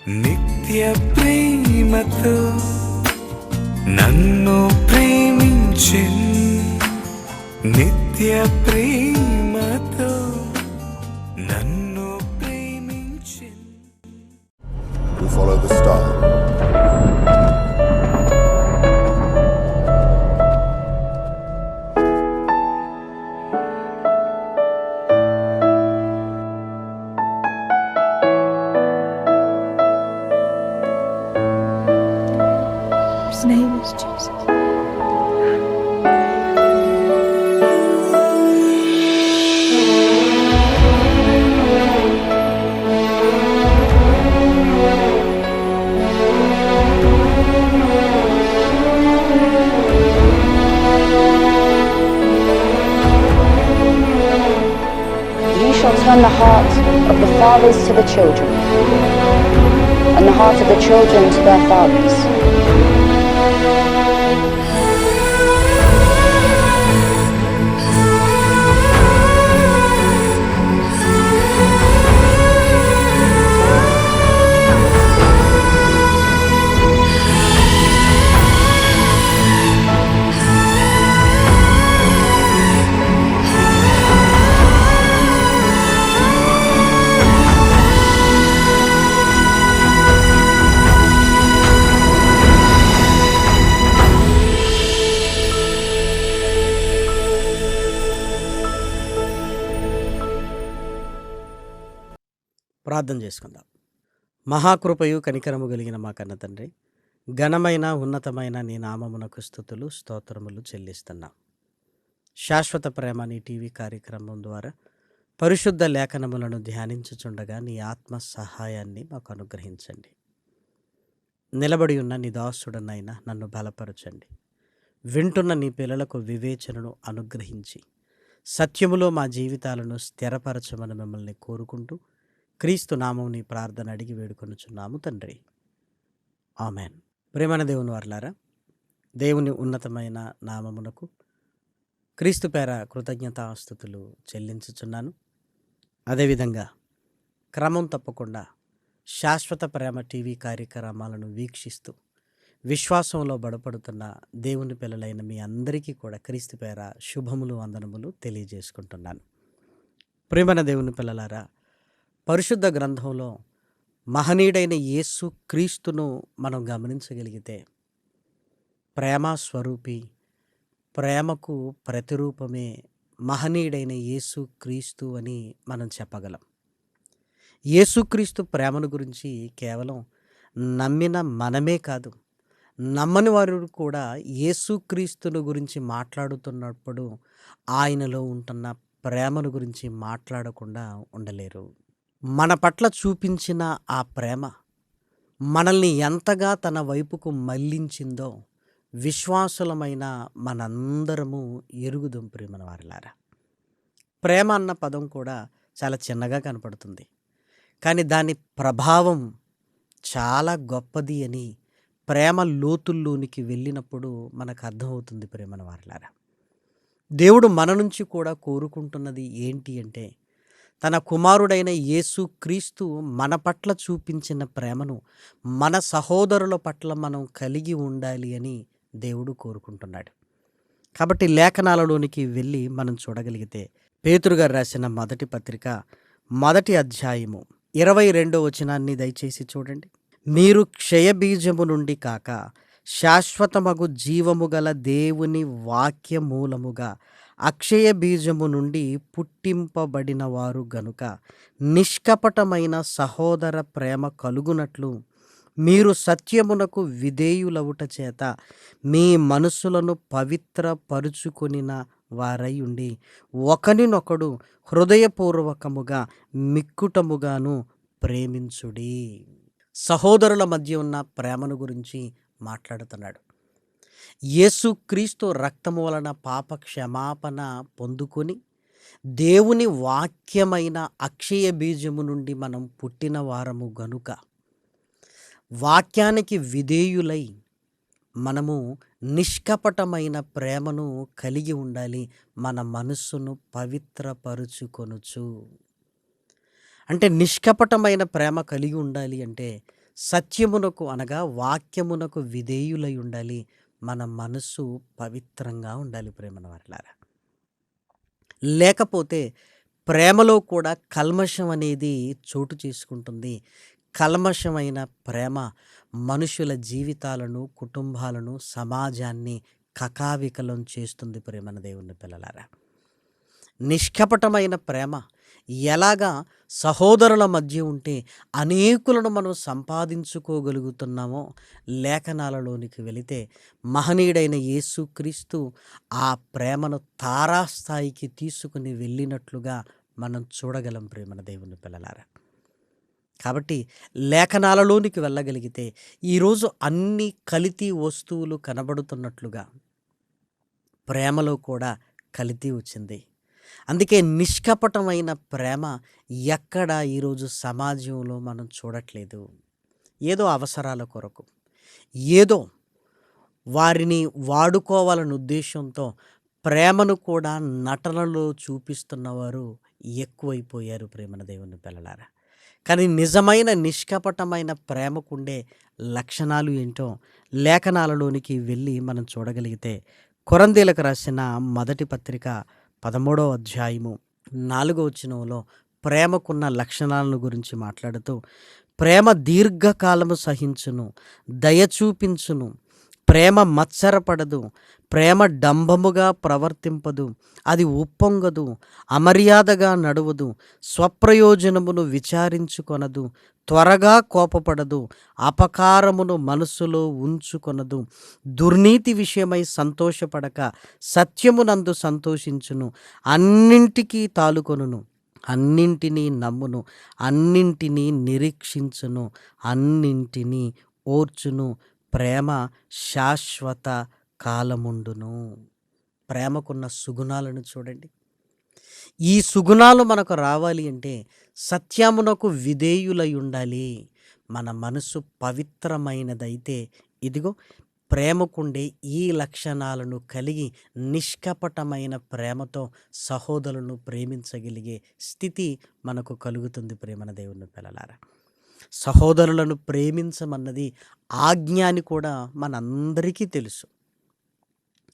నిత్య ప్రేమతో నన్ను ప్రేమించెను, నిత్య ప్రేమతో నన్ను ప్రేమించెను. We follow the star. His name is Jesus. You shall turn the hearts of the fathers to the children, and the heart of the children to their fathers. ప్రార్థన చేసుకుందాం. మహాకృపయు కనికరము కలిగిన మా కన్న తండ్రి, ఘనమైన ఉన్నతమైన నీ నామమునకు స్తుతులు స్తోత్రములు చెల్లిస్తున్నాం. శాశ్వత ప్రేమ నీ టీవీ కార్యక్రమం ద్వారా పరిశుద్ధ లేఖనములను ధ్యానించుచుండగా నీ ఆత్మ సహాయాన్ని మాకు అనుగ్రహించండి. నిలబడి ఉన్న నీ దాసుడనైనా నన్ను బలపరచండి. వింటున్న నీ పిల్లలకు వివేచనను అనుగ్రహించి సత్యములో మా జీవితాలను స్థిరపరచమని మిమ్మల్ని కోరుకుంటూ క్రీస్తు నామం నీ ప్రార్థన అడిగి వేడుకొనుచున్నాము తండ్రి, ఆమెన్. ప్రేమైన దేవుని వారలారా, దేవుని ఉన్నతమైన నామమునకు క్రీస్తు పేర కృతజ్ఞతాస్తుతులు చెల్లించుచున్నాను. అదేవిధంగా క్రమం తప్పకుండా శాశ్వత ప్రేమ టీవీ కార్యక్రమాలను వీక్షిస్తూ విశ్వాసంలో బలపడుతున్న దేవుని పిల్లలైన మీ అందరికీ కూడా క్రీస్తు పేర శుభములు వందనములు తెలియజేసుకుంటున్నాను. ప్రేమైన దేవుని పిల్లలారా, పరిశుద్ధ గ్రంథంలో మహనీయుడైన యేసు క్రీస్తును మనం గమనించగలిగితే ప్రేమ స్వరూపి, ప్రేమకు ప్రతిరూపమే మహనీయుడైన యేసు క్రీస్తు అని మనం చెప్పగలం. యేసుక్రీస్తు ప్రేమను గురించి కేవలం నమ్మిన మనమే కాదు, నమ్మని వారు కూడా యేసుక్రీస్తును గురించి మాట్లాడుతున్నప్పుడు ఆయనలో ఉంటున్న ప్రేమను గురించి మాట్లాడకుండా ఉండలేరు. మన పట్ల చూపించిన ఆ ప్రేమ మనల్ని ఎంతగా తన వైపుకు మళ్లించిందో విశ్వాసులమైన మనందరము ఎరుగుదుం. ప్రియమైన వారిలారా, ప్రేమ అన్న పదం కూడా చాలా చిన్నగా కనపడుతుంది, కానీ దాని ప్రభావం చాలా గొప్పది అని ప్రేమ లోతుల్లోనికి వెళ్ళినప్పుడు మనకు అర్థమవుతుంది. ప్రియమైన వారిలారా, దేవుడు మన నుంచి కూడా కోరుకుంటున్నది ఏంటి అంటే, తన కుమారుడైన యేసు క్రీస్తు మన పట్ల చూపించిన ప్రేమను మన సహోదరుల పట్ల మనం కలిగి ఉండాలి అని దేవుడు కోరుకుంటున్నాడు. కాబట్టి లేఖనాలలోనికి వెళ్ళి మనం చూడగలిగితే పేతురు గారు రాసిన మొదటి పత్రిక 1వ అధ్యాయము 22వ వచనాన్ని దయచేసి చూడండి. మీరు క్షయబీజము నుండి కాక శాశ్వతమగు జీవము గల దేవుని వాక్య మూలముగా అక్షయ బీజము నుండి పుట్టింపబడిన వారు గనుక నిష్కపటమైన సహోదర ప్రేమ కలుగునట్లు మీరు సత్యమునకు విధేయులవుట చేత మీ మనసులను పవిత్రపరుచుకొనిన వారై ఉండి ఒకనినొకడు హృదయపూర్వకముగా మిక్కుటముగాను ప్రేమించుడి. సహోదరుల మధ్య ఉన్న ప్రేమను గురించి మాట్లాడుతున్నాడు. యేసుక్రీస్తు రక్తము వలన పాప క్షమాపణ పొందుకొని దేవుని వాక్యమైన అక్షయ బీజము నుండి మనం పుట్టిన వారము గనుక వాక్యానికి విధేయులై మనము నిష్కపటమైన ప్రేమను కలిగి ఉండాలి. మన మనస్సును పవిత్రపరుచుకొనుచు అంటే నిష్కపటమైన ప్రేమ కలిగి ఉండాలి అంటే సత్యమునకు అనగా వాక్యమునకు విధేయులై ఉండాలి. మన మనస్సు పవిత్రంగా ఉండాలి ప్రేమన వారలారా. లేకపోతే ప్రేమలో కూడా కల్మషం అనేది చోటు చేసుకుంటుంది. కల్మషమైన ప్రేమ మనుషుల జీవితాలను, కుటుంబాలను, సమాజాన్ని కకావికలం చేస్తుంది ప్రేమన దేవుని పిల్లలారా. నిష్కపటమైన ప్రేమ ఎలాగా సహోదరుల మధ్య ఉంటే అనేకులను మనం సంపాదించుకోగలుగుతున్నామో, లేఖనాలలోనికి వెళితే మహనీయుడైన యేసుక్రీస్తు ఆ ప్రేమను తారాస్థాయికి తీసుకుని వెళ్ళినట్లుగా మనం చూడగలం ప్రేమన దేవుని పిల్లలారా. కాబట్టి లేఖనాలలోనికి వెళ్ళగలిగితే ఈరోజు అన్ని కల్తీ వస్తువులు కనబడుతున్నట్లుగా ప్రేమలో కూడా కల్తీ వచ్చింది. అందుకే నిష్కపటమైన ప్రేమ ఎక్కడ ఈరోజు సమాజంలో మనం చూడట్లేదు. ఏదో అవసరాల కొరకు, ఏదో వారిని వాడుకోవాలనే ఉద్దేశంతో ప్రేమను కూడా నటనలో చూపిస్తున్నవారు ఎక్కువైపోయారు ప్రేమన దేవుని పిల్లలారా. కానీ నిజమైన నిష్కపటమైన ప్రేమకుండే లక్షణాలు ఏంటో లేఖనాలలోనికి వెళ్ళి మనం చూడగలిగితే, కొరంథీలకు రాసిన మొదటి పత్రిక 13వ అధ్యాయము 4వ వచనంలో ప్రేమకున్న లక్షణాలను గురించి మాట్లాడుతూ, ప్రేమ దీర్ఘకాలము సహించును, దయ చూపించును, ప్రేమ మత్సరపడదు, ప్రేమ డంబముగా ప్రవర్తింపదు, అది ఉప్పొంగదు, అమర్యాదగా నడువదు, స్వప్రయోజనమును విచారించుకొనదు, త్వరగా కోపపడదు, అపకారమును మనసులో ఉంచుకొనదు, దుర్నీతి విషయమై సంతోషపడక సత్యమునందు సంతోషించును, అన్నింటికీ తాలుకొనును, అన్నింటినీ నమ్మును, అన్నింటినీ నిరీక్షించును, అన్నింటినీ ఓర్చును, ప్రేమ శాశ్వత కాలముండును. ప్రేమకున్న సుగుణాలను చూడండి. ఈ సుగుణాలు మనకు రావాలి అంటే సత్యమునకు విధేయులై ఉండాలి. మన మనసు పవిత్రమైనదైతే ఇదిగో ప్రేమకుండే ఈ లక్షణాలను కలిగి నిష్కపటమైన ప్రేమతో సహోదరులను ప్రేమించగలిగే స్థితి మనకు కలుగుతుంది ప్రేమన దేవుని పిల్లలారా. సహోదరులను ప్రేమించమన్నది ఆజ్ఞ అని కూడా మనందరికీ తెలుసు.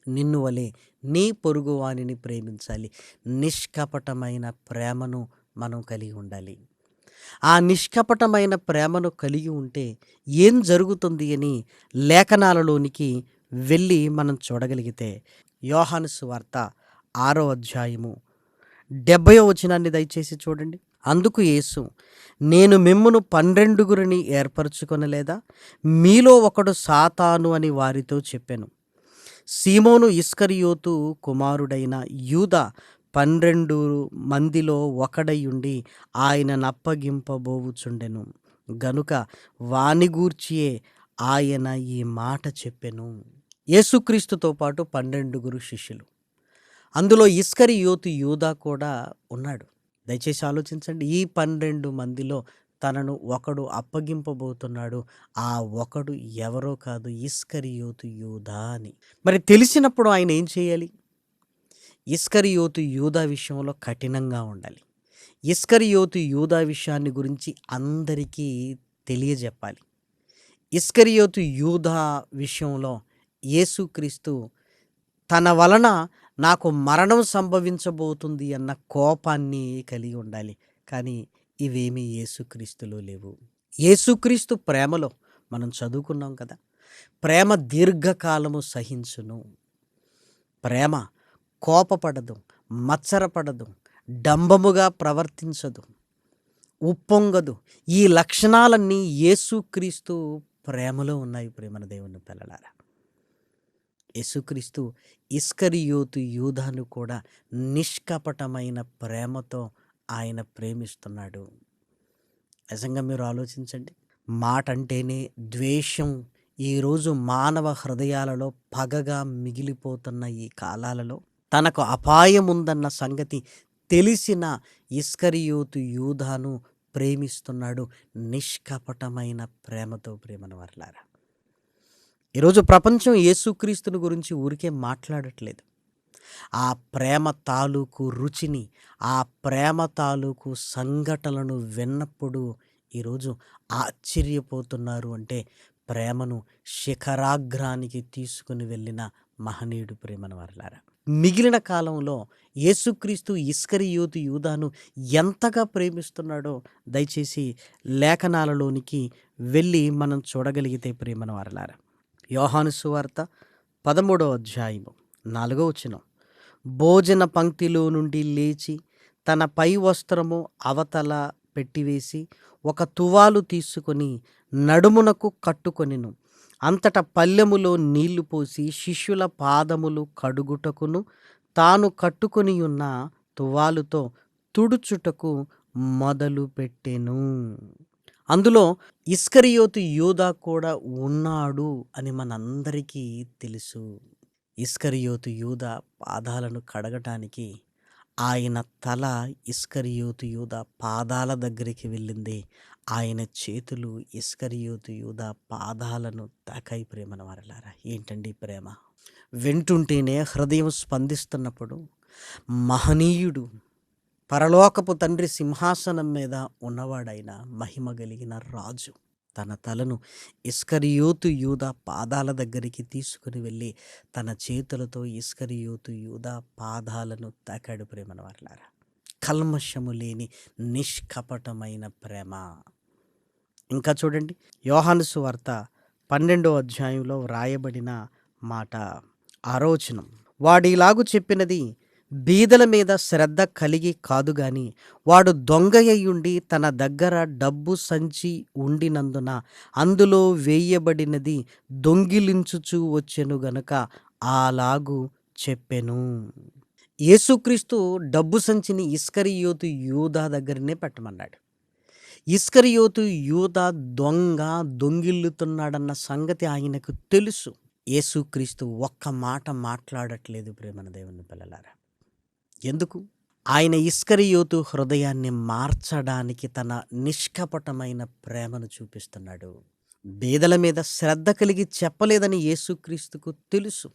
నిన్ను వలె నీ పొరుగువానిని ప్రేమించాలి. నిష్కపటమైన ప్రేమను మనం కలిగి ఉండాలి. ఆ నిష్కపటమైన ప్రేమను కలిగి ఉంటే ఏం జరుగుతుంది అని లేఖనాలలోనికి వెళ్ళి మనం చూడగలిగితే, యోహాను సువార్త 6వ అధ్యాయము 70వ వచనాన్ని దయచేసి చూడండి. అందుకు యేసు, నేను మిమ్మును 12 ఏర్పరచుకొనలేదా? మీలో ఒకడు సాతాను అని వారితో చెప్పెను. సీమోను ఇస్కరియోతు కుమారుడైన యూదా 12 మందిలో ఒకడయుండి ఆయనను అప్పగింపబోవుచుండెను గనుక వాని గూర్చియే ఆయన ఈ మాట చెప్పెను. యేసుక్రీస్తుతో పాటు 12 శిష్యులు, అందులో ఇస్కరియోతు యూదా కూడా ఉన్నాడు. దయచేసి ఆలోచించండి. ఈ 12 మందిలో తనను ఒకడు అప్పగింపబోతున్నాడు. ఆ ఒకడు ఎవరో కాదు, ఇస్కరియోతు యూదా అని. మరి తెలిసినప్పుడు ఆయన ఏం చేయాలి? ఇస్కరియోతు యూదా విషయంలో కఠినంగా ఉండాలి. ఇస్కరియోతు యూదా విషయాన్ని గురించి అందరికీ తెలియజెప్పాలి. ఇస్కరియోతు యూదా విషయంలో యేసుక్రీస్తు తన వలన నాకు మరణం సంభవించబోతుంది అన్న కోపాన్ని కలిగి ఉండాలి. కానీ ఇవేమీ యేసుక్రీస్తులో లేవు. యేసుక్రీస్తు ప్రేమలో మనం చదువుకున్నాం కదా, ప్రేమ దీర్ఘకాలము సహించును, ప్రేమ కోపపడదు, మత్సరపడదు, డంబముగా ప్రవర్తించదు, ఉప్పొంగదు. ఈ లక్షణాలన్నీ యేసుక్రీస్తు ప్రేమలో ఉన్నాయి ప్రేమన దేవుని పిల్లలారా. యేసుక్రీస్తు ఇస్కరియోతు యూదాను కూడా నిష్కపటమైన ప్రేమతో ఆయన ప్రేమిస్తున్నాడు. నిజంగా మీరు ఆలోచించండి. మాట అంటేనే ద్వేషం ఈరోజు మానవ హృదయాలలో పగగా మిగిలిపోతున్న ఈ కాలాలలో తనకు అపాయం ఉందన్న సంగతి తెలిసిన ఇస్కరియోతు యూదాను ప్రేమిస్తున్నాడు నిష్కపటమైన ప్రేమతో. ప్రేమను వర్లారా, ఈరోజు ప్రపంచం యేసుక్రీస్తుని గురించి ఊరికే మాట్లాడట్లేదు. ఆ ప్రేమ తాలూకు రుచిని, ఆ ప్రేమ తాలూకు సంఘటనలను విన్నప్పుడు ఈరోజు ఆశ్చర్యపోతున్నారు అంటే ప్రేమను శిఖరాగ్రానికి తీసుకుని వెళ్ళిన మహనీయుడు ప్రేమను వర్లారా. మిగిలిన కాలంలో యేసుక్రీస్తు ఇస్కరియోతు యూదాను ఎంతగా ప్రేమిస్తున్నాడో దయచేసి లేఖనాలలోనికి వెళ్ళి మనం చూడగలిగితే ప్రేమను వర్లారా. యోహాను సువార్త 13వ అధ్యాయము 4వ వచనం. భోజన పంక్తిలో నుండి లేచి తన పై వస్త్రము అవతల పెట్టివేసి ఒక తువాలు తీసుకొని నడుమునకు కట్టుకొనెను. అంతటా పల్లెములో నీళ్లు పోసి శిష్యుల పాదములు కడుగుటకును తాను కట్టుకొని ఉన్న తువాలుతో తుడుచుటకు మొదలు పెట్టెను. అందులో ఇస్కరియోతు యూదా కూడా ఉన్నాడు అని మనందరికీ తెలుసు. ఇస్కరియోతు యూదా పాదాలను కడగటానికి ఆయన తల ఇస్కరియోతు యూదా పాదాల దగ్గరికి వెళ్ళింది. ఆయన చేతులు ఇస్కరియోతు యూదా పాదాలను తాకాయి ప్రేమను వారలారా. ఏంటండి ప్రేమ? వింటుంటేనే హృదయం స్పందిస్తున్నప్పుడు మహనీయుడు పరలోకపు తండ్రి సింహాసనం మీద ఉన్నవాడైన మహిమ కలిగిన రాజు తన తలను ఇస్కరియోతు యూదా పాదాల దగ్గరికి తీసుకుని వెళ్ళి తన చేతులతో ఇస్కరియోతు యూదా పాదాలను తాకాడు ప్రేమను వారలారా. కల్మషము లేని నిష్కపటమైన ప్రేమ. ఇంకా చూడండి, యోహాను సువార్త 12వ అధ్యాయంలో వ్రాయబడిన మాట 6వ వచనం. వాడిలాగు చెప్పినది బీదల మీద శ్రద్ధ కలిగి కాదు గాని వాడు దొంగయ్యుండి తన దగ్గర డబ్బు సంచి ఉండినందున అందులో వేయబడినది దొంగిలించుచూ వచ్చెను గనుక అలాగు చెప్పెను. యేసుక్రీస్తు డబ్బు సంచిని ఇస్కరియోతు యూదా దగ్గరనే పెట్టమన్నాడు. ఇస్కరియోతు యూదా దొంగిల్లుతున్నాడన్న సంగతి ఆయనకు తెలుసు. యేసుక్రీస్తు ఒక్క మాట మాట్లాడట్లేదు ప్రేమన దేవుని పిల్లలారా. ఎందుకు? ఆయన ఇస్కరియోతు హృదయాన్ని మార్చడానికి తన నిష్కపటమైన ప్రేమను చూపిస్తున్నాడు. బీదల మీద శ్రద్ధ కలిగి చెప్పలేదని యేసుక్రీస్తుకు తెలుసు.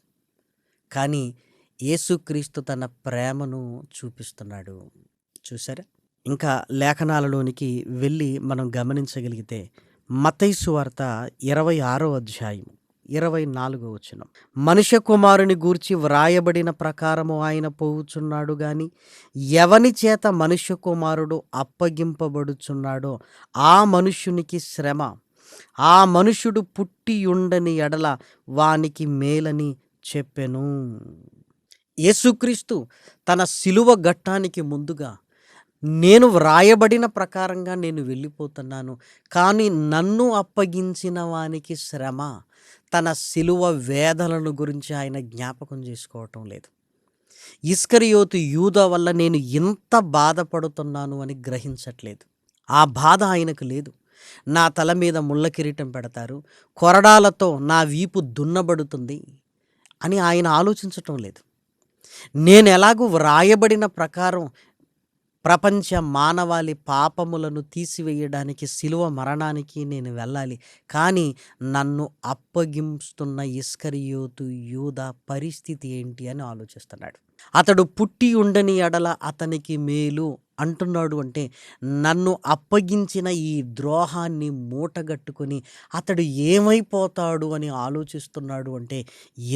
కానీ యేసుక్రీస్తు తన ప్రేమను చూపిస్తున్నాడు. చూసారా? ఇంకా లేఖనాలలోనికి వెళ్ళి మనం గమనించగలిగితే మత్తయి సువార్త 26వ అధ్యాయం 24వ వచనం. మనుష్య కుమారుని గూర్చి వ్రాయబడిన ప్రకారము ఆయన పోవుచున్నాడు గాని ఎవని చేత మనుష్య కుమారుడు అప్పగింపబడుచున్నాడో ఆ మనుష్యునికి శ్రమ, ఆ మనుష్యుడు పుట్టియుండని ఎడల వానికి మేలని చెప్పెను. యేసుక్రీస్తు తన శిలువ ఘట్టానికి ముందుగా నేను వ్రాయబడిన ప్రకారంగా నేను వెళ్ళిపోతున్నాను, కానీ నన్ను అప్పగించిన వానికి శ్రమ, తన శిలువ వేదనలను గురించి ఆయన జ్ఞాపకం చేసుకోవటం లేదు. ఇస్కరియోతు యూదా వల్ల నేను ఇంత బాధపడుతున్నాను అని గ్రహించట్లేదు. ఆ బాధ ఆయనకు లేదు. నా తల మీద ముళ్ళ కిరీటం పెడతారు, కొరడాలతో నా వీపు దున్నబడుతుంది అని ఆయన ఆలోచించటం లేదు. నేను ఎలాగూ వ్రాయబడిన ప్రకారం ప్రపంచ మానవాళి పాపములను తీసివేయడానికి శిలువ మరణానికి నేను వెళ్ళాలి, కానీ నన్ను అప్పగిస్తున్న ఇస్కరియోతు యూదా పరిస్థితి ఏంటి అని ఆలోచిస్తున్నాడు. అతడు పుట్టి ఉండని ఎడల అతనికి మేలు అంటున్నాడు. అంటే నన్ను అప్పగించిన ఈ ద్రోహాన్ని మూటగట్టుకొని అతడు ఏమైపోతాడు అని ఆలోచిస్తున్నాడు. అంటే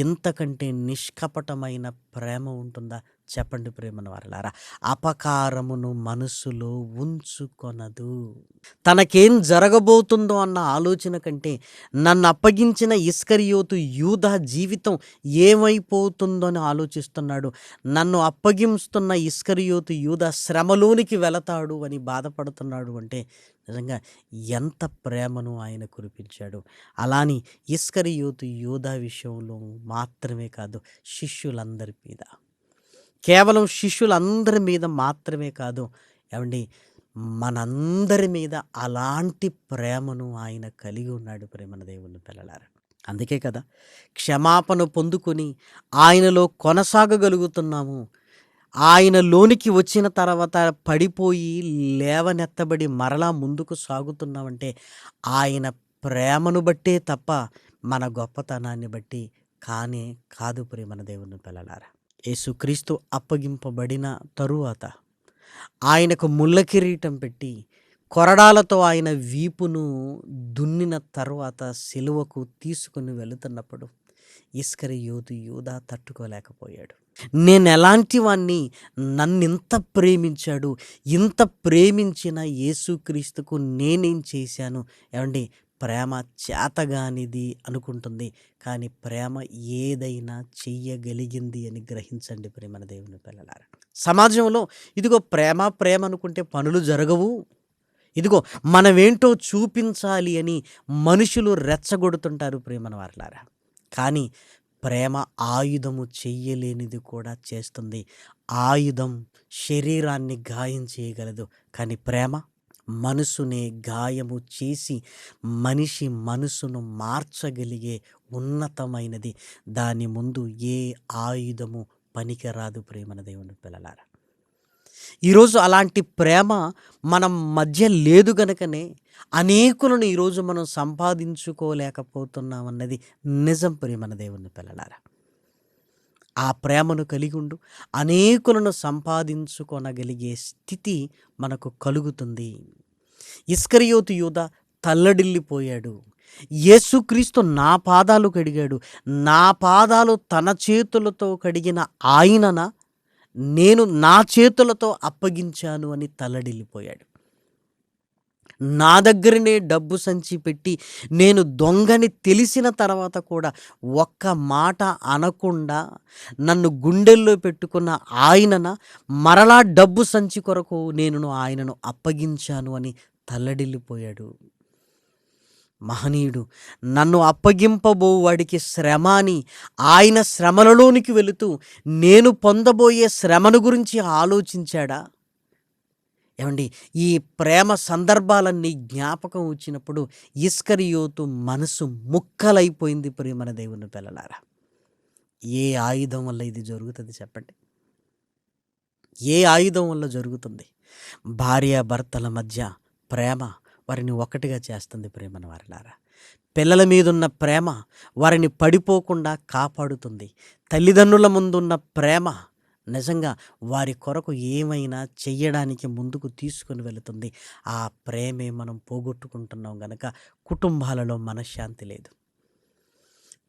ఇంతకంటే నిష్కపటమైన ప్రేమ ఉంటుందా? చెప్పండి ప్రేమన వారలారా. అపకారమును మనసులో ఉంచుకొనదు. తనకేం జరగబోతుందో అన్న ఆలోచన కంటే నన్ను అప్పగించిన ఇస్కరియోతు యూదా జీవితం ఏమైపోతుందో అని ఆలోచిస్తున్నాడు. నన్ను అప్పగిస్తున్న ఇస్కరియోతు యూదా శ్రమలోనికి వెళతాడు అని బాధపడుతున్నాడు. అంటే నిజంగా ఎంత ప్రేమను ఆయన కురిపించాడు. అలాని ఇస్కరియోతు యూదా విషయంలో మాత్రమే కాదు, శిష్యులందరి మీద, కేవలం శిష్యులందరి మీద మాత్రమే కాదు, ఏమండి, మనందరి మీద అలాంటి ప్రేమను ఆయన కలిగి ఉన్నాడు ప్రేమన దేవుని పిల్లలారా. అందుకే కదా క్షమాపణ పొందుకొని ఆయనలో కొనసాగగలుగుతున్నాము. ఆయనలోనికి వచ్చిన తర్వాత పడిపోయి లేవనెత్తబడి మరలా ముందుకు సాగుతున్నామంటే ఆయన ప్రేమను బట్టే తప్ప మన గొప్పతనాన్ని బట్టి కానే కాదు ప్రేమన దేవుని పిల్లలారా. యేసుక్రీస్తు అప్పగింపబడిన తరువాత ఆయనకు ముళ్ళ కిరీటం పెట్టి కొరడాలతో ఆయన వీపును దున్నిన తరువాత సిలువకు తీసుకుని వెళుతున్నప్పుడు ఇస్కరియోతు యూదా తట్టుకోలేకపోయాడు. నేనెలాంటి వాణ్ణి, నన్నింత ప్రేమించాడు, ఇంత ప్రేమించిన యేసుక్రీస్తుకు నేనేం చేశాను? ఏమండి, ప్రేమ చేతగానిది అనుకుంటుంది, కానీ ప్రేమ ఏదైనా చెయ్యగలిగింది అని గ్రహించండి ప్రియమైన దేవుని పిల్లలారా. సమాజంలో ఇదిగో ప్రేమ ప్రేమ అనుకుంటే పనులు జరగవు, ఇదిగో మనమేంటో చూపించాలి అని మనుషులు రెచ్చగొడుతుంటారు ప్రియమైన వారలారా. కానీ ప్రేమ ఆయుధము చెయ్యలేనిది కూడా చేస్తుంది. ఆయుధం శరీరాన్ని గాయం చేయగలదు, కానీ ప్రేమ మనసునే గాయము చేసి మనిషి మనసును మార్చగలిగే ఉన్నతమైనది. దాని ముందు ఏ ఆయుధము పనికిరాదు ప్రేమన దేవుని పిల్లలారా. ఈరోజు అలాంటి ప్రేమ మనం మధ్య లేదు గనుకనే అనేకులను ఈరోజు మనం సంపాదించుకోలేకపోతున్నాం అన్నది నిజం ప్రియమైన దేవుని పిల్లలారా. ఆ ప్రేమను కలిగి ఉండు అనేకులను సంపాదించుకొనగలిగే స్థితి మనకు కలుగుతుంది. ఇస్కరియోతు యూదా తల్లడిల్లిపోయాడు. యేసుక్రీస్తు నా పాదాలు కడిగాడు, నా పాదాలు తన చేతులతో కడిగిన ఆయనన నేను నా చేతులతో అప్పగించాను అని తల్లడిల్లిపోయాడు. నా దగ్గరనే డబ్బు సంచి పెట్టి నేను దొంగని తెలిసిన తర్వాత కూడా ఒక్క మాట అనకుండా నన్ను గుండెల్లో పెట్టుకున్న ఆయనన మరలా డబ్బు సంచి కొరకు నేను ఆయనను అప్పగించాను అని తల్లడిల్లిపోయాడు. మహనీయుడు నన్ను అప్పగింపబోవాడికి శ్రమ అని ఆయన శ్రమలలోనికి వెళుతూ నేను పొందబోయే శ్రమను గురించి ఆలోచించాడా? ఏమండి, ఈ ప్రేమ సందర్భాలన్నీ జ్ఞాపకం వచ్చినప్పుడు ఇస్కరియోతు మనసు ముక్కలైపోయింది ప్రియమైన దేవుని పిల్లలారా. ఏ ఆయుధం వల్ల ఇది జరుగుతుంది చెప్పండి? ఏ ఆయుధం వల్ల జరుగుతుంది? భార్యాభర్తల మధ్య ప్రేమ వారిని ఒకటిగా చేస్తుంది ప్రేమను వారిలారా. పిల్లల మీదున్న ప్రేమ వారిని పడిపోకుండా కాపాడుతుంది. తల్లిదండ్రుల ముందున్న ప్రేమ నిజంగా వారి కొరకు ఏమైనా చెయ్యడానికి ముందుకు తీసుకొని వెళుతుంది. ఆ ప్రేమే మనం పోగొట్టుకుంటున్నాం గనక కుటుంబాలలో మనశ్శాంతి లేదు.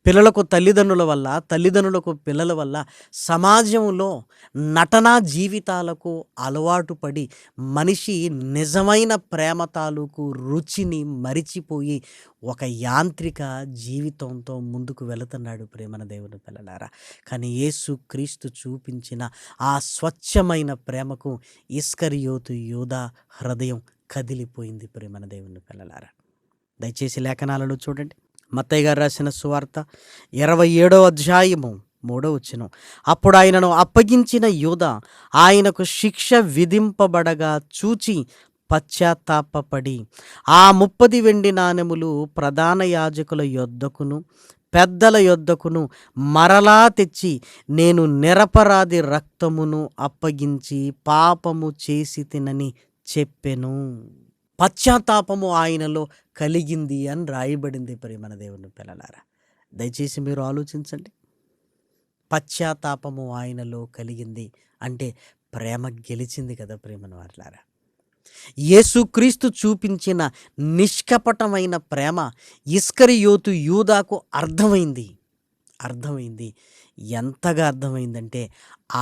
పిల్లలకు తల్లిదండ్రుల వల్ల, తల్లిదండ్రులకు పిల్లల వల్ల సమాజంలో నటనా జీవితాలకు అలవాటు పడి మనిషి నిజమైన ప్రేమ తాలూకు రుచిని మరిచిపోయి ఒక యాంత్రిక జీవితంతో ముందుకు వెళుతున్నాడు ప్రేమన దేవుని పిల్లలారా. కానీ యేసుక్రీస్తు చూపించిన ఆ స్వచ్ఛమైన ప్రేమకు ఇస్కరియోతు యూదా హృదయం కదిలిపోయింది ప్రేమన దేవుని పిల్లలారా. దయచేసి లేఖనాలలో చూడండి. మత్తయి గారు రాసిన సువార్త 27వ అధ్యాయము 3వ వచనం. అప్పుడు ఆయనను అప్పగించిన యూదా ఆయనకు శిక్ష విధింపబడగా చూచి పశ్చాత్తాపపడి ఆ 30 వెండి నాణెములు ప్రధాన యాజకుల యొద్దకును పెద్దల యొద్దకును మరలా తెచ్చి, నేను నిరపరాధి రక్తమును అప్పగించి పాపము చేసి తినని చెప్పెను. పశ్చాత్తాపము ఆయనలో కలిగింది అని రాయబడింది ప్రియమైన దేవుని పిల్లలారా. దయచేసి మీరు ఆలోచించండి. పశ్చాత్తాపము ఆయనలో కలిగింది అంటే ప్రేమ గెలిచింది కదా ప్రియమైన వారిలారా. యేసుక్రీస్తు చూపించిన నిష్కపటమైన ప్రేమ ఇస్కరియోతు యూదాకు అర్థమైంది. ఎంతగా అర్థమైందంటే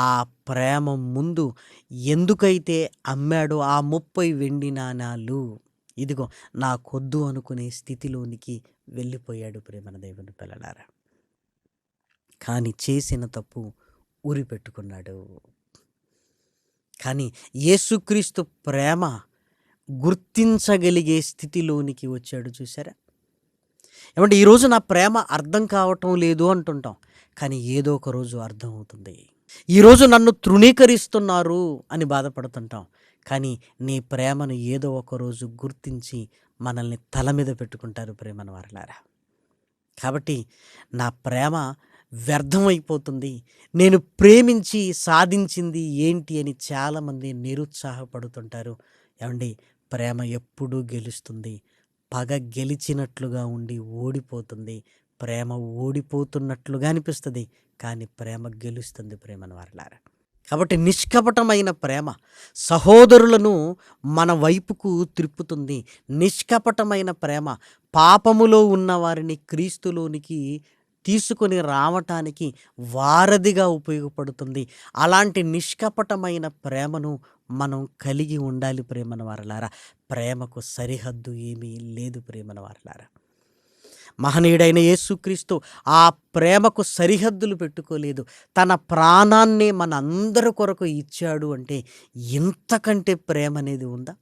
ఆ ప్రేమ ముందు ఎందుకైతే అమ్మాడో ఆ 30 వెండి నాణాలు ఇదిగో నాకొద్దు అనుకునే స్థితిలోనికి వెళ్ళిపోయాడు ప్రేమన దేవుని పిల్లలారా. కానీ చేసిన తప్పు ఉరి పెట్టుకున్నాడు. కానీ యేసుక్రీస్తు ప్రేమ గుర్తించగలిగే స్థితిలోనికి వచ్చాడు. చూసారా? ఏమంటే ఈరోజు నా ప్రేమ అర్థం కావటం లేదు అంటుంటాం, కానీ ఏదో ఒక రోజు అర్థం అవుతుంది. ఈరోజు నన్ను తృణీకరిస్తున్నారు అని బాధపడుతుంటాం, కానీ నీ ప్రేమను ఏదో ఒక రోజు గుర్తించి మనల్ని తల మీద పెట్టుకుంటారు ప్రేమను వారలారా. కాబట్టి నా ప్రేమ వ్యర్థమైపోతుంది, నేను ప్రేమించి సాధించింది ఏంటి అని చాలామంది నిరుత్సాహపడుతుంటారు. ఏమండి, ప్రేమ ఎప్పుడూ గెలుస్తుంది. పగ గెలిచినట్లుగా ఉండి ఓడిపోతుంది. ప్రేమ ఓడిపోతున్నట్లుగా అనిపిస్తుంది, కానీ ప్రేమ గెలుస్తుంది ప్రేమను వారలారా. కాబట్టి నిష్కపటమైన ప్రేమ సహోదరులను మన వైపుకు త్రిప్పుతుంది. నిష్కపటమైన ప్రేమ పాపములో ఉన్న వారిని క్రీస్తులోనికి తీసుకొని రావటానికి వారధిగా ఉపయోగపడుతుంది. అలాంటి నిష్కపటమైన ప్రేమను మనం కలిగి ఉండాలి ప్రేమన వారలారా. ప్రేమకు సరిహద్దు ఏమీ లేదు ప్రేమన వారలారా. మహనీయుడైన యేసుక్రీస్తు ఆ ప్రేమకు సరిహద్దులు పెట్టుకోలేదు. తన ప్రాణాన్నే మన అందరి కొరకు ఇచ్చాడు అంటే ఇంతకంటే ప్రేమ అనేది ఉందా?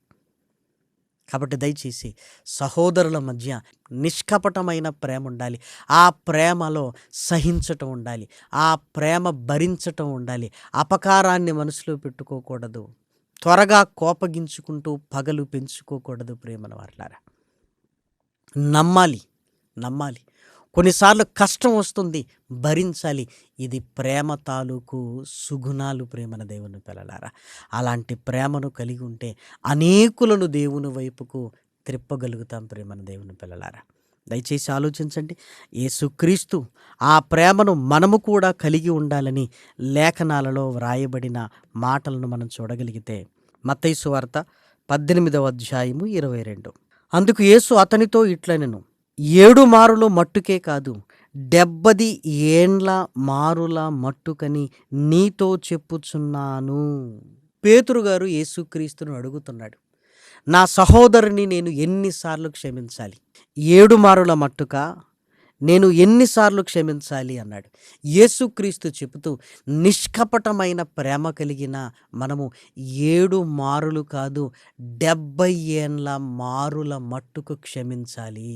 కాబట్టి దయచేసి సహోదరుల మధ్య నిష్కపటమైన ప్రేమ ఉండాలి. ఆ ప్రేమలో సహించటం ఉండాలి. ఆ ప్రేమ భరించటం ఉండాలి. అపకారాన్ని మనసులో పెట్టుకోకూడదు. త్వరగా కోపగించుకుంటూ పగలు పెంచుకోకూడదు ప్రేమన వారలారా. నమ్మాలి. కొన్నిసార్లు కష్టం వస్తుంది, భరించాలి. ఇది ప్రేమ తాలూకు సుగుణాలు ప్రేమన దేవుని పిల్లలారా. అలాంటి ప్రేమను కలిగి ఉంటే అనేకులను దేవుని వైపుకు త్రిప్పగలుగుతాం ప్రేమన దేవుని పిల్లలారా. దయచేసి ఆలోచించండి. యేసుక్రీస్తు ఆ ప్రేమను మనము కూడా కలిగి ఉండాలని లేఖనాలలో వ్రాయబడిన మాటలను మనం చూడగలిగితే మత్తయి సువార్త 18వ అధ్యాయము 22. అందుకు యేసు అతనితో ఇట్లనెను, 7 మారులు మట్టుకే కాదు 70 ఏండ్ల మారుల మట్టుకని నీతో చెప్పుచున్నాను. పేతురు గారు యేసుక్రీస్తును అడుగుతున్నాడు, నా సహోదరుని నేను ఎన్నిసార్లు క్షమించాలి? 7 మారుల మట్టుక నేను ఎన్నిసార్లు క్షమించాలి అన్నాడు. యేసుక్రీస్తు చెబుతూ నిష్కపటమైన ప్రేమ కలిగిన మనము 7 మారులు కాదు 70 ఏండ్ల మారుల మట్టుకు క్షమించాలి.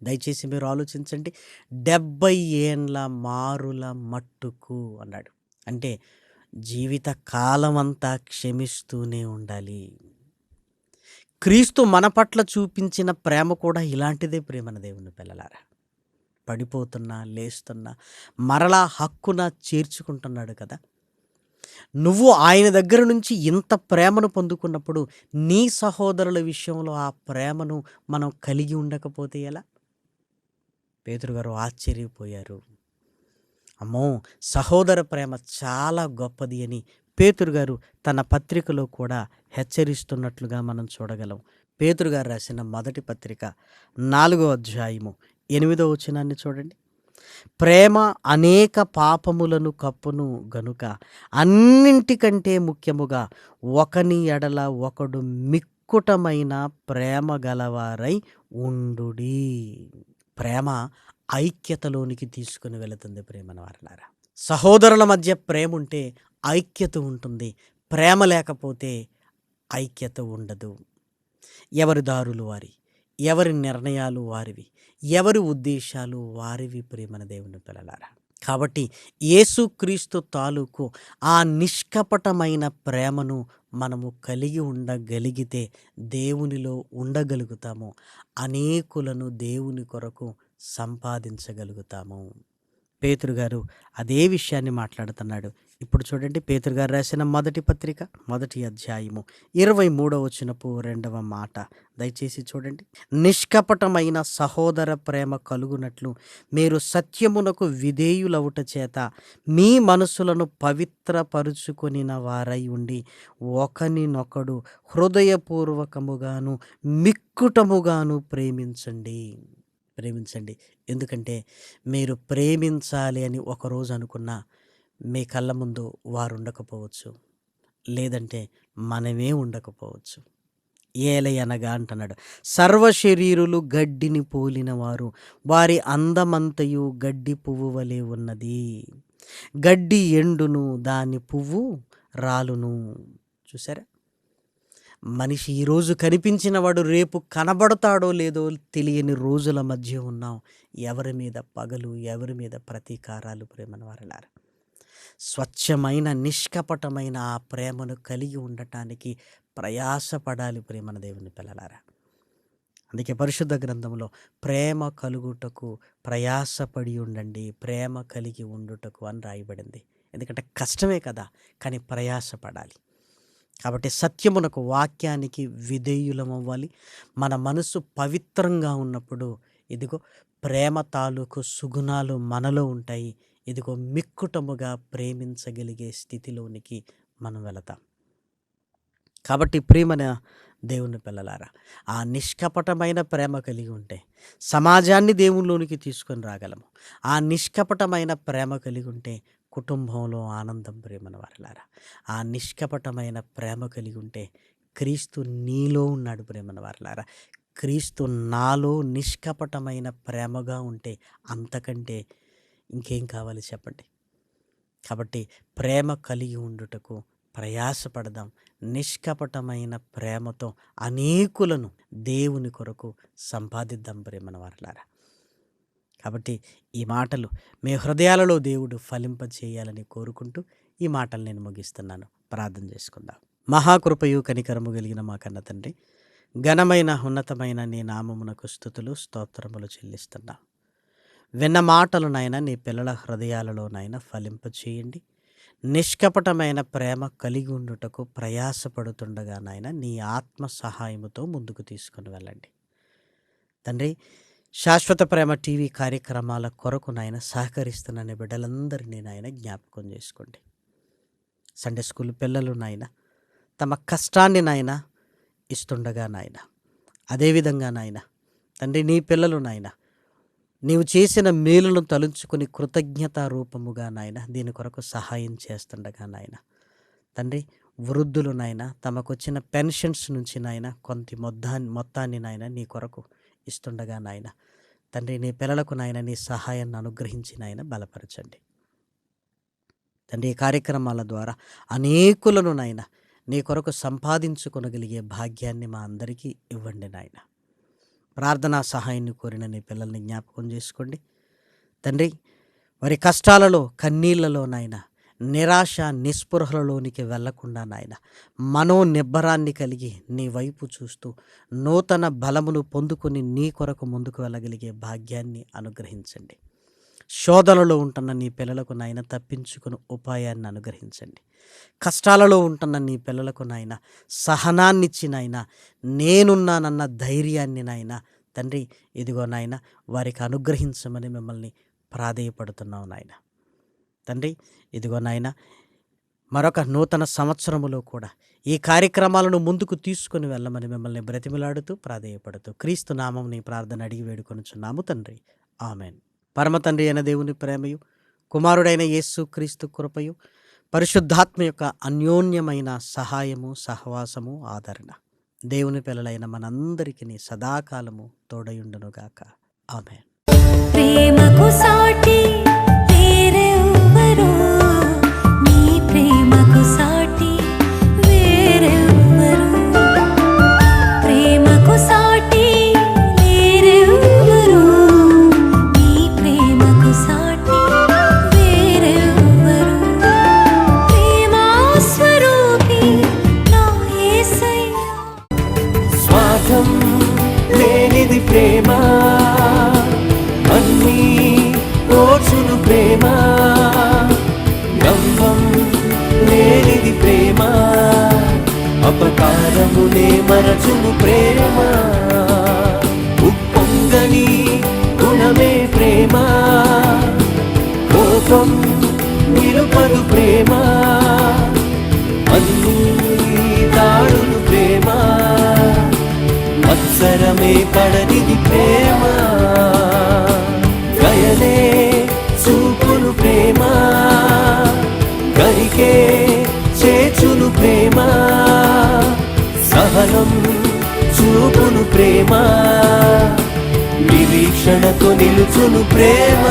దయచేసి మీరు ఆలోచించండి. 70 ఏండ్ల మారుల మట్టుకు అన్నాడు. అంటే జీవిత కాలమంతా క్షమిస్తూనే ఉండాలి. క్రీస్తు మన పట్ల చూపించిన ప్రేమ కూడా ఇలాంటిదే ప్రేమన దేవుని పిల్లలారా. పడిపోతున్నా, లేస్తున్నా, మరలా హక్కున చేర్చుకుంటున్నాడు కదా. నువ్వు ఆయన దగ్గర నుంచి ఇంత ప్రేమను పొందుకున్నప్పుడు నీ సహోదరుల విషయంలో ఆ ప్రేమను మనం కలిగి ఉండకపోతే ఎలా? పేతురు గారు ఆశ్చర్యపోయారు. అమ్మో, సహోదర ప్రేమ చాలా గొప్పది అని పేతురు గారు తన పత్రికలో కూడా హెచ్చరిస్తున్నట్లుగా మనం చూడగలం. పేతురు గారు రాసిన మొదటి పత్రిక 4వ అధ్యాయము 8వ వచనాన్ని చూడండి. ప్రేమ అనేక పాపములను కప్పును గనుక అన్నింటికంటే ముఖ్యముగా ఒకని ఎడల ఒకడు మిక్కుటమైన ప్రేమ గలవారై ఉండుడి. ప్రేమ ఐక్యతలోనికి తీసుకుని వెళుతుంది ప్రేమన వారలారా. సహోదరుల మధ్య ప్రేమ ఉంటే ఐక్యత ఉంటుంది. ప్రేమ లేకపోతే ఐక్యత ఉండదు. ఎవరి దారులు వారి, ఎవరి నిర్ణయాలు వారివి, ఎవరి ఉద్దేశాలు వారివి ప్రేమన దేవుని పిల్లలారా. కాబట్టి యేసుక్రీస్తు తాలూకు ఆ నిష్కపటమైన ప్రేమను మనము కలిగి ఉండగలిగితే దేవునిలో ఉండగలుగుతాము. అనేకులను దేవుని కొరకు సంపాదించగలుగుతాము. పేతురు గారు అదే విషయాన్ని మాట్లాడుతున్నాడు. ఇప్పుడు చూడండి, పేతురు గారు రాసిన మొదటి పత్రిక 1వ అధ్యాయము 23వ వచనపు 2వ మాట దయచేసి చూడండి. నిష్కపటమైన సహోదర ప్రేమ కలుగునట్లు మీరు సత్యమునకు విధేయులవుట చేత మీ మనసులను పవిత్రపరుచుకొనిన వారై ఉండి ఒకనినొకడు హృదయపూర్వకముగాను మిక్కుటముగాను ప్రేమించండి. ఎందుకంటే మీరు ప్రేమించాలి అని ఒకరోజు అనుకున్నా మీ కళ్ళ ముందు వారు ఉండకపోవచ్చు, లేదంటే మనమే ఉండకపోవచ్చు. ఏలయనగా అంటున్నాడు, సర్వశరీరులు గడ్డిని పోలిన వారు, వారి అందమంతయు గడ్డి పువ్వు వలె ఉన్నది. గడ్డి ఎండును, దాని పువ్వు రాలును. చూసారా, మనిషి ఈరోజు కనిపించిన వాడు రేపు కనబడతాడో లేదో తెలియని రోజుల మధ్య ఉన్నాం. ఎవరి మీద పగలు, ఎవరి మీద ప్రతీకారాలు ప్రేమన వారలారా. స్వచ్ఛమైన నిష్కపటమైన ఆ ప్రేమను కలిగి ఉండటానికి ప్రయాసపడాలి ప్రేమన దేవుని పిల్లలారా. అందుకే పరిశుద్ధ గ్రంథంలో ప్రేమ కలుగుటకు ప్రయాసపడి ఉండండి, ప్రేమ కలిగి ఉండుటకు అని రాయబడింది. ఎందుకంటే కష్టమే కదా, కానీ ప్రయాసపడాలి. కాబట్టి సత్యమునకు, వాక్యానికి విధేయులమవ్వాలి. మన మనసు పవిత్రంగా ఉన్నప్పుడు ఇదిగో ప్రేమ తాలూకు సుగుణాలు మనలో ఉంటాయి. ఇదిగో మిక్కుటముగా ప్రేమించగలిగే స్థితిలోనికి మనం వెళతాం. కాబట్టి ప్రియమైన దేవుని పిల్లలారా, ఆ నిష్కపటమైన ప్రేమ కలిగి ఉంటే సమాజాన్ని దేవునిలోనికి తీసుకొని రాగలము. ఆ నిష్కపటమైన ప్రేమ కలిగి ఉంటే కుటుంబంలో ఆనందం. ప్రేమన వారలారా, ఆ నిష్కపటమైన ప్రేమ కలిగి ఉంటే క్రీస్తు నీలో ఉన్నాడు. ప్రేమన వారలారా, క్రీస్తు నాలో నిష్కపటమైన ప్రేమగా ఉంటే అంతకంటే ఇంకేం కావాలి చెప్పండి. కాబట్టి ప్రేమ కలిగి ఉండుటకు ప్రయాసపడదాం. నిష్కపటమైన ప్రేమతో అనేకులను దేవుని కొరకు సంపాదిద్దాం ప్రేమన వారలారా. కాబట్టి ఈ మాటలు మీ హృదయాలలో దేవుడు ఫలింపచేయాలని కోరుకుంటూ ఈ మాటలు నేను ముగిస్తున్నాను. ప్రార్థన చేసుకుందాం. మహాకృపయు కనికరము కలిగిన మా కన్న తండ్రి, ఘనమైన ఉన్నతమైన నీ నామమునకు స్తుతులు స్తోత్రములు చెల్లిస్తున్నాం. విన్న మాటలు నాయన నీ పిల్లల హృదయాలలో నాయన ఫలింపచేయండి. నిష్కపటమైన ప్రేమ కలిగి ఉండుటకు ప్రయాసపడుతుండగా నాయన నీ ఆత్మ సహాయముతో ముందుకు తీసుకుని వెళ్ళండి తండ్రి. శాశ్వత ప్రేమ టీవీ కార్యక్రమాల కొరకు నాయన సహకరిస్తున్న బిడ్డలందరినీ నాయన జ్ఞాపకం చేసుకోండి. సండే స్కూల్ పిల్లలు నాయన తమ కష్టాన్ని నాయన ఇస్తుండగా నాయన, అదేవిధంగా నాయన తండ్రి నీ పిల్లలు నాయన నీవు చేసిన మేలును తలుచుకుని కృతజ్ఞతా రూపముగా నాయన దీని కొరకు సహాయం చేస్తుండగా నాయన తండ్రి, వృద్ధులు నాయన తమకొచ్చిన పెన్షన్స్ నుంచి నాయన కొంత మొత్తాన్ని నాయన నీ కొరకు ఇస్తుండగా నాయన తండ్రి, నీ పిల్లలకు నాయన నీ సహాయాన్ని అనుగ్రహించి నాయన బలపరచండి తండ్రి. ఈ కార్యక్రమాల ద్వారా అనేకులను నాయన నీ కొరకు సంపాదించుకొనగలిగే భాగ్యాన్ని మా అందరికీ ఇవ్వండి నాయన. ప్రార్థనా సహాయాన్ని కోరిన నీ పిల్లల్ని జ్ఞాపకం చేసుకోండి తండ్రి. వారి కష్టాలలో కన్నీళ్లలో నాయన నిరాశ నిస్పృహలలోనికి వెళ్లకుండా నాయన మనోనిబ్బరాన్ని కలిగి నీ వైపు చూస్తూ నూతన బలమును పొందుకొని నీ కొరకు ముందుకు వెళ్ళగలిగే భాగ్యాన్ని అనుగ్రహించండి. శోధనలో ఉంటున్న నీ పిల్లలకు నాయన తప్పించుకుని ఉపాయాన్ని అనుగ్రహించండి. కష్టాలలో ఉంటున్న నీ పిల్లలకు నాయన సహనాన్నిచ్చి నాయన నేనున్నానన్న ధైర్యాన్ని నాయన తండ్రి ఇదిగో నాయన వారికి అనుగ్రహించమని మిమ్మల్ని ప్రాధేయపడుతున్నావు నాయన తండ్రి. ఇదిగో నాయన మరొక నూతన సంవత్సరములో కూడా ఈ కార్యక్రమాలను ముందుకు తీసుకుని వెళ్ళమని మిమ్మల్ని బ్రతిమిలాడుతూ ప్రాధేయపడుతూ క్రీస్తు నామం నీ ప్రార్థన అడిగి వేడుకొనుచున్నాము తండ్రి, ఆమెన్. పరమ తండ్రి అయిన దేవుని ప్రేమయు కుమారుడైన యేసు క్రీస్తు కృపయు పరిశుద్ధాత్మ యొక్క అన్యోన్యమైన సహాయము సహవాసము ఆదరణ దేవుని పిల్లలైన మనందరికీ సదాకాలము తోడయుండునుగాక, ఆమెన్. ప్రేమకు సాటి వేరెవ్వరు, నీ ప్రేమకు సాటి వేరెవ్వరు, ప్రేమకు సాటి వేరెవ్వరు, నీ ప్రేమకు సాటి వేరెవ్వరు, ప్రేమా స్వరూపి నా యేసయ్యా. స్వార్థం లేనిది ప్రేమ, అన్నీ ఓర్చును ప్రేమ, గంభం లేనిది ప్రేమ, అపకారమునే మరచును ప్రేమ, ఉప్పొంగని గుణమే ప్రేమ, కోపం నిలుపదు ప్రేమ, అన్నీ దాడును ప్రేమ, మత్సరమే పడనిది ప్రేమ, దయనే చూపును ప్రేమ, గరికే చేచును ప్రేమ, సహనం చూపును ప్రేమ, నిరీక్షణతో నిలుచును ప్రేమ.